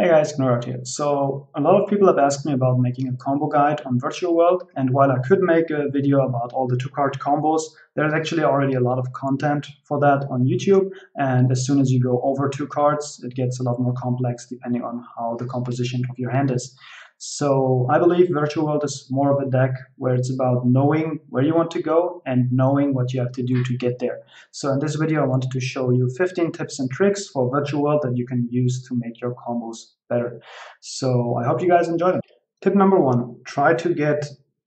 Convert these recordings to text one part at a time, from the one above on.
Hey guys, Knurrat here. So a lot of people have asked me about making a combo guide on Virtual World, and while I could make a video about all the two-card combos, there's actually already a lot of content for that on YouTube, and as soon as you go over two cards, it gets a lot more complex depending on how the composition of your hand is. So I believe Virtual World is more of a deck where it's about knowing where you want to go and knowing what you have to do to get there. So in this video, I wanted to show you 15 tips and tricks for Virtual World that you can use to make your combos better. So I hope you guys enjoy them. Tip number one, try to get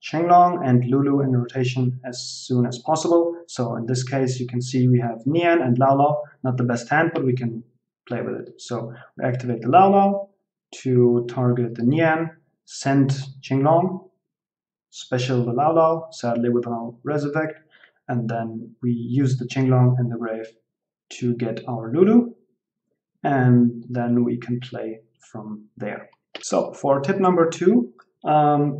Qinglong and Lulu in rotation as soon as possible. So in this case, you can see we have Nian and Lao Lao. Not the best hand, but we can play with it. So we activate the Lao Lao to target the Nian, send Qinglong, special the Lao Lao, sadly without res effect, and then we use the Qinglong and the Grave to get our Lulu, and then we can play from there. So for tip number two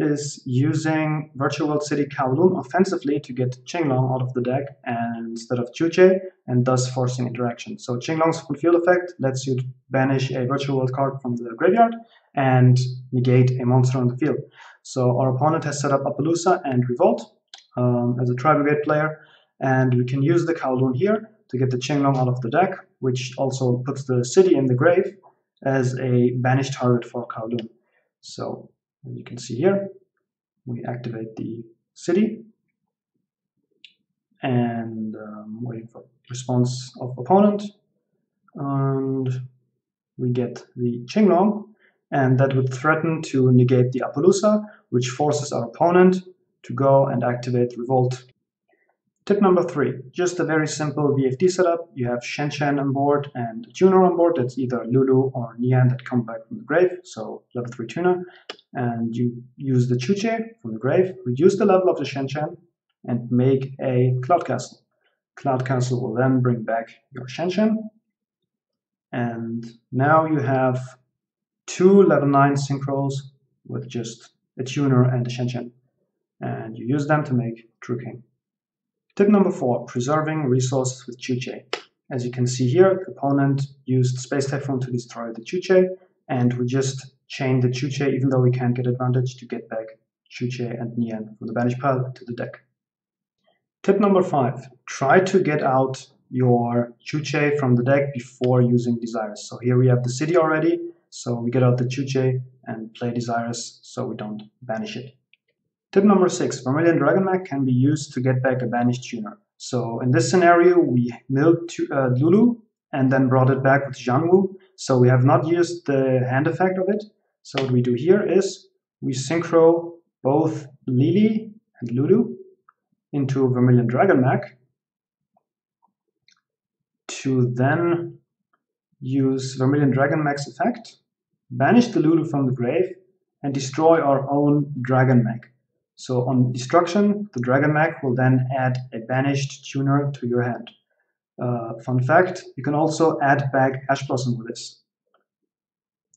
is using Virtual World City Kowloon offensively to get Qinglong out of the deck and instead of Chuche, and thus forcing interaction. So Qinglong's full field effect lets you banish a Virtual World card from the graveyard and negate a monster on the field. So our opponent has set up Appaloosa and Revolt as a Tri-Brigade player, and we can use the Kowloon here to get the Qinglong out of the deck, which also puts the city in the grave as a banished target for Kowloon. So as you can see here, we activate the city and waiting for response of opponent, and we get the Qinglong, and that would threaten to negate the Appaloosa, which forces our opponent to go and activate Revolt. Tip number three, just a very simple VFD setup. You have Shen Shen on board and a tuner on board. That's either Lulu or Nian that come back from the grave, so level 3 tuner. And you use the Chuche from the grave, reduce the level of the Shen Shen, and make a Cloud Castle. Cloud Castle will then bring back your Shen Shen. And now you have two level 9 synchros with just a tuner and a Shen Shen. And you use them to make True King. Tip number four, preserving resources with Chuche. As you can see here, the opponent used Space Typhoon to destroy the Chuche, and we just chained the Chuche, even though we can't get advantage, to get back Chuche and Nian from the banish pile to the deck. Tip number five, try to get out your Chuche from the deck before using Desires. So here we have the city already, so we get out the Chuche and play Desires so we don't banish it. Tip number six, Vermilion Dragon Mech can be used to get back a banished tuner. So in this scenario, we milled Lulu and then brought it back with Jianwu. So we have not used the hand effect of it. So what we do here is we synchro both Lily and Lulu into Vermilion Dragon Mech to then use Vermilion Dragon Mech's effect, banish the Lulu from the grave, and destroy our own Dragon Mech. So on destruction, the Dragon Mech will then add a banished tuner to your hand. Fun fact, you can also add back Ash Blossom with this.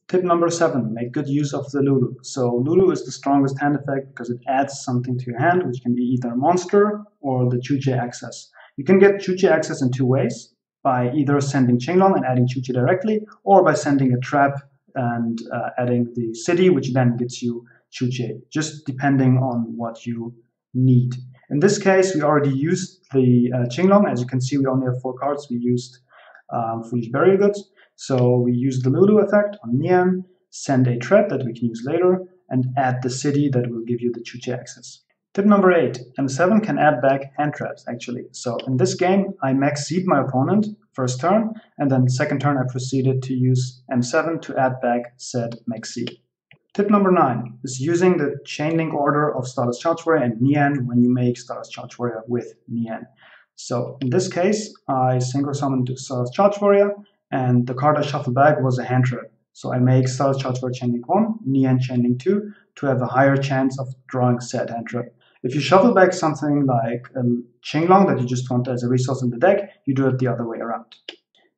Tip number seven, make good use of the Lulu. So Lulu is the strongest hand effect because it adds something to your hand, which can be either a monster or the Chuche access. You can get Chuche access in two ways, by either sending Qinglong and adding Chuche directly, or by sending a trap and adding the city, which then gets you Chuche, just depending on what you need. In this case, we already used the Qinglong. As you can see, we only have 4 cards. We used Foolish Burial Goods. So we used the Lulu effect on Nian, send a trap that we can use later, and add the city that will give you the Chuche access. Tip number 8, M7 can add back hand traps, actually. So in this game, I max seed my opponent first turn, and then second turn I proceeded to use M7 to add back said max seed. Tip number 9 is using the chain link order of Stardust Charge Warrior and Nian when you make Stardust Charge Warrior with Nian. So in this case, I synchro summoned Stardust Charge Warrior, and the card I shuffled back was a hand trap. So I make Stardust Charge Warrior chain link 1, Nian chain link 2 to have a higher chance of drawing said hand trap. If you shuffle back something like a Qinglong that you just want as a resource in the deck, you do it the other way around.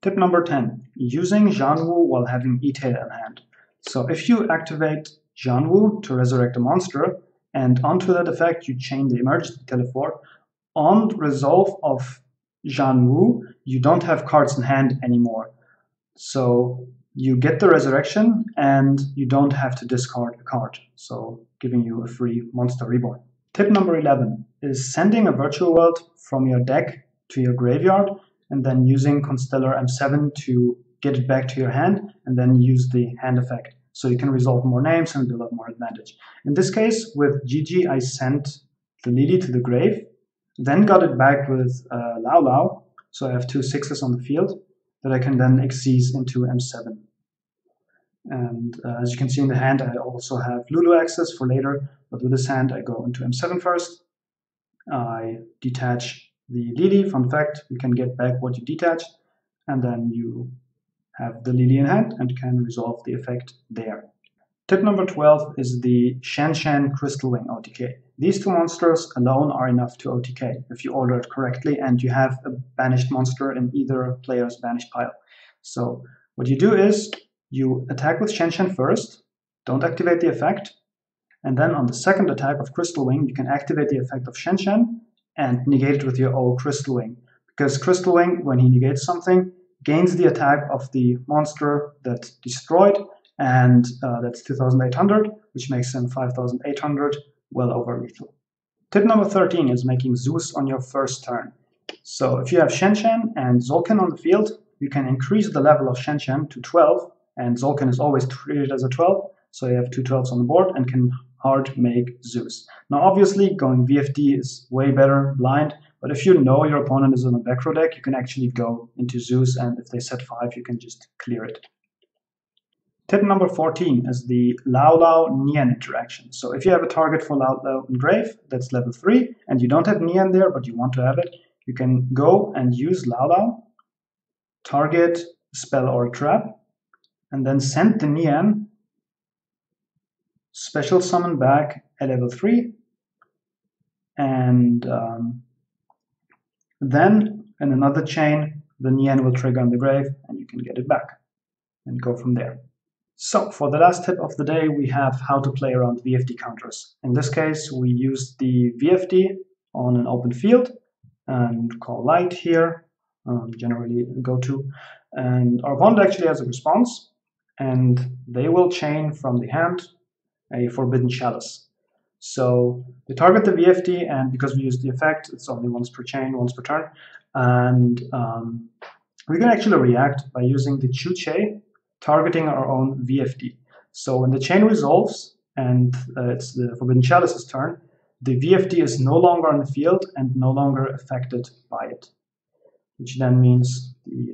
Tip number 10, using Jianwu while having E-Tail in hand. So if you activate Jianwu to resurrect a monster, and onto that effect you chain the emergency teleport, on resolve of Jianwu, you don't have cards in hand anymore. So you get the resurrection and you don't have to discard a card, so giving you a free Monster Reborn. Tip number 11 is sending a virtual world from your deck to your graveyard and then using Constellar M7 to get it back to your hand and then use the hand effect. So you can resolve more names and build up more advantage. In this case, with Gigi, I sent the Lily to the grave, then got it back with Lau Lau, so I have 2 6s on the field that I can then Xyz into M7. And as you can see in the hand, I also have Lulu access for later, but with this hand I go into M7 first. I detach the Lily. Fun fact, you can get back what you detached, and then you have the Lily in hand and can resolve the effect there. Tip number 12 is the Shen Shen Crystal Wing OTK. These 2 monsters alone are enough to OTK if you order it correctly and you have a banished monster in either player's banished pile. So what you do is you attack with Shen Shen first, don't activate the effect, and then on the second attack of Crystal Wing you can activate the effect of Shen Shen and negate it with your old Crystal Wing. Because Crystal Wing, when he negates something, gains the attack of the monster that destroyed, and that's 2800, which makes him 5800, well over lethal. Tip number 13 is making Zeus on your first turn. So if you have Shen Shen and Zolkin on the field, you can increase the level of Shen Shen to 12, and Zolkin is always treated as a 12, so you have 2 12s on the board and can hard make Zeus. Now obviously going VFD is way better blind, but if you know your opponent is on a back row deck, you can actually go into Zeus, and if they set 5, you can just clear it. Tip number 14 is the Lau Lau Nian interaction. So if you have a target for Lau Lau in grave, that's level 3, and you don't have Nian there, but you want to have it, you can go and use Lau Lau, target a spell or a trap, and then send the Nian, special summon back at level 3, and then in another chain, the Nian will trigger on the grave, and you can get it back and go from there. So for the last tip of the day, we have how to play around VFD counters. In this case, we used the VFD on an open field and call light here, generally go to, and our opponent actually has a response, and they will chain from the hand a Forbidden Chalice. So we target the VFD, and because we use the effect, it's only once per chain, once per turn, and we can actually react by using the Chu-Che, targeting our own VFD. So when the chain resolves and it's the Forbidden Chalice's turn, the VFD is no longer on the field and no longer affected by it, which then means the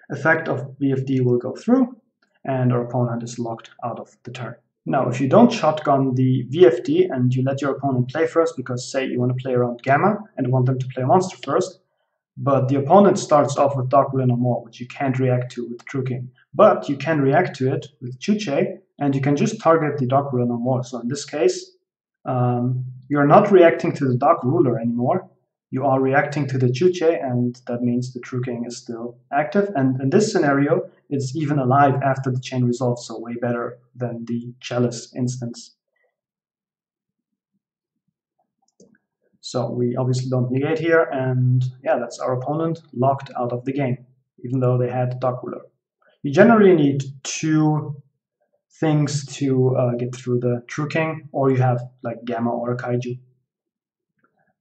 effect of VFD will go through and our opponent is locked out of the turn. Now, if you don't shotgun the VFD and you let your opponent play first, because say you want to play around Gamma and want them to play a monster first, but the opponent starts off with Dark Ruler No More, which you can't react to with True King. But you can react to it with Chu-Che, and you can just target the Dark Ruler No More. So in this case, you're not reacting to the Dark Ruler anymore. You are reacting to the Chu-Che, and that means the True King is still active. And in this scenario, it's even alive after the chain resolves, so way better than the Chalice instance. So we obviously don't negate here, and yeah, that's our opponent locked out of the game, even though they had Dark Ruler. You generally need 2 things to get through the True King, or you have like Gamma or a Kaiju.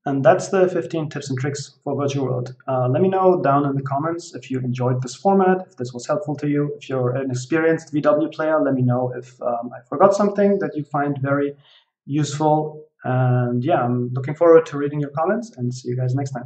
And that's the 15 tips and tricks for Virtual World. Let me know down in the comments if you enjoyed this format, if this was helpful to you. If you're an experienced VW player, let me know if I forgot something that you find very useful. And yeah, I'm looking forward to reading your comments, and see you guys next time.